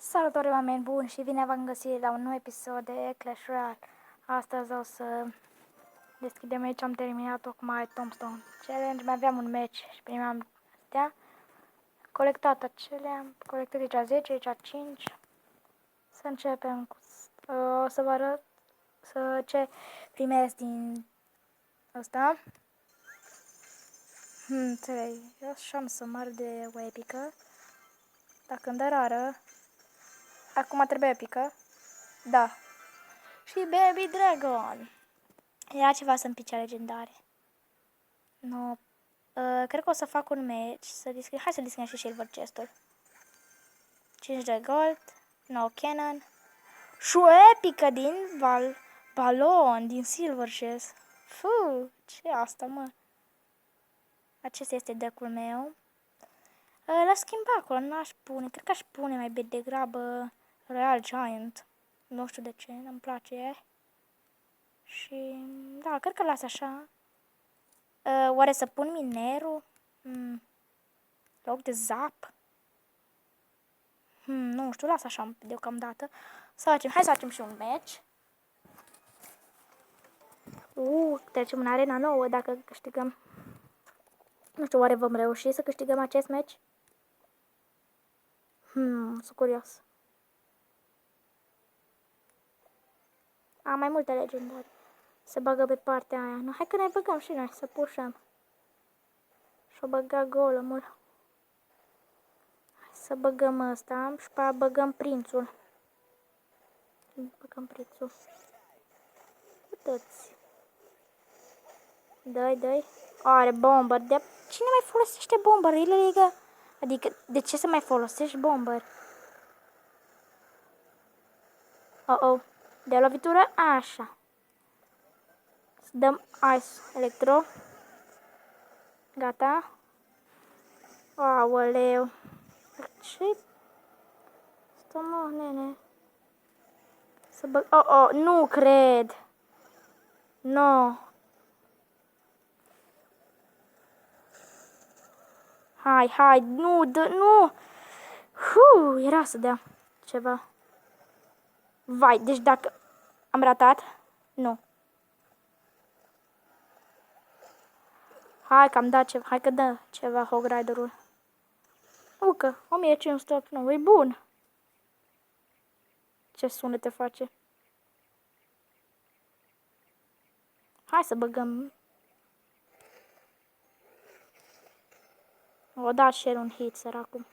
Salutare oameni buni și bine v-am găsit la un nou episod de Clash Royale. Astăzi o să deschidem aici, am terminat tocmai Tombstone Challenge, mai aveam un match și primeam astea. Colectat acelea, am colectat aici 10, aici 5. Să începem cu... O să vă arăt ce primesc din ăsta. Înțeleg, eu așa să măr de o epică. Dacă îmi dă rară. Acum trebuie epică. Da. Și Baby Dragon. Era ceva să-mi pice legendare. Nu. Cred că o să fac un match. Hai să deschidem și Silver Chest-ul. 5 de gold. 9 cannon. Și o epică din balon. Din Silver Chest. Ce e asta, mă? Acesta este deck-ul meu. L-aș schimba acolo. N-aș pune. Cred că aș pune mai degrabă Royal Giant. Nu știu de ce. Nu-mi place. Și da, cred că las așa. Oare să pun minerul? Loc de zap? Nu știu, las așa deocamdată. Hai să facem și un match. Trecem în arena nouă dacă câștigăm. Nu știu, oare vom reuși să câștigăm acest match? Sunt curios. Am mai multe legendari. Se bagă pe partea aia. Nu, hai că ne băgăm și noi, să pușăm. Și-o băga golemul. Hai să băgăm ăsta și pe aia băgăm prințul. Băgăm prințul. Uitați. Dă-i. Are bomber. Cine mai folosește bomber? Adică, de ce să mai folosești bomber? Oh. De lovitură? Așa. Să dăm ice electro. Gata. Aoleu. Ce? Stă, mă, nene. Să băg... nu cred. No. Hai, nu. Era să dea ceva. Vai, deci dacă am ratat, nu. Hai că am dat ceva, hai că dă ceva Hog Rider-ul. Că 1589, e bun. Ce sunete face? Hai să băgăm. O dat și el un hit, săracul.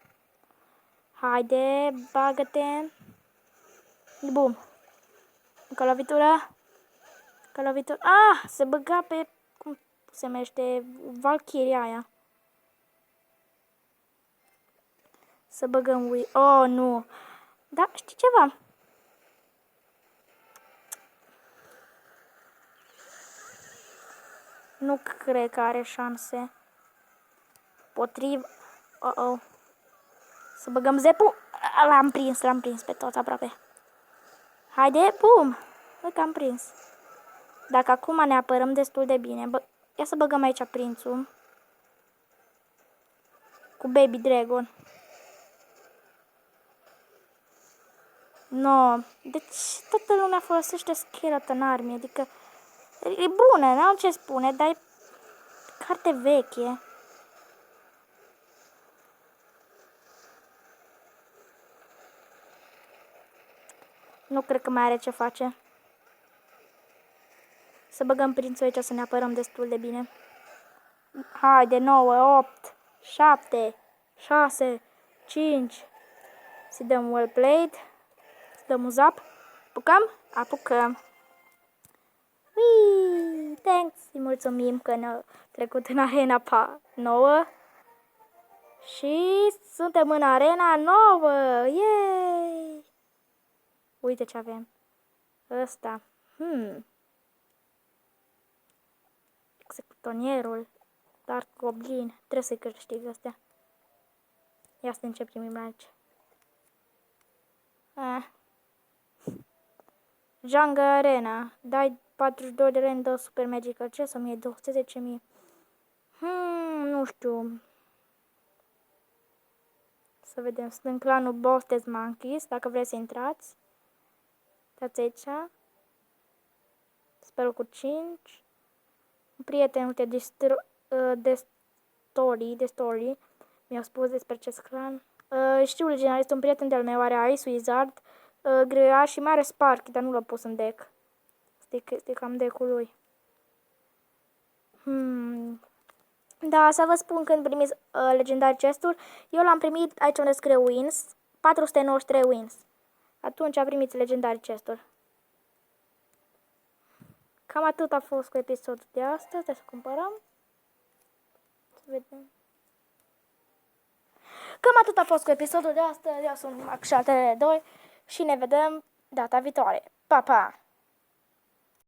Haide, bagă-te. Bum. Încă lovitură. Se băga pe... Cum se numește? Valkyria aia. Să băgăm nu. Da, știi ceva? Nu cred că are șanse. Să băgăm zepul. L-am prins pe toți aproape. Haide, bum! Uite că am prins. Dacă acum ne apărăm destul de bine. Ia să băgăm aici prințul. Cu Baby Dragon. No. Deci toată lumea folosește Skeleton Army. Adică e bună, n-am ce spune, dar e carte veche. Nu cred că mai are ce face. Să băgăm prințul aici să ne apărăm destul de bine. Haide, 9, 8, 7, 6, 5. Să dăm well played. Să dăm un zap. Apucăm. Thanks. Îi mulțumim că ne-a trecut în arena 9. Și suntem în arena 9. Yay! Uite ce avem. Ăsta. Executonierul. Dark Goblin. Trebuie să-i câștig astea. Ia să încep primim aici. Jungle Arena. Dai 42 de random Super Magical. Ce să-mi iei? 210.000. Nu știu. Să vedem, sunt în clanul Boss Monkeys, dacă vreți să intrați. Dați aici. Sper cu 5. Un prieten, uite, de story. Mi-au spus despre acest clan. Știu legendar, este un prieten de-al meu, are Ice Wizard, Grea și mai are Sparky, dar nu l-a pus în deck. Este cam deck-ul lui. Da, să vă spun când primiți legendary chest-uri. Eu l-am primit aici unde scrie wins, 493 wins. Atunci primiți legendary chest-uri. Cam atât a fost cu episodul de astăzi. Hai să cumpărăm. Să vedem. Cam atât a fost cu episodul de astăzi. Eu sunt Max 2 și ne vedem data viitoare. Pa, pa!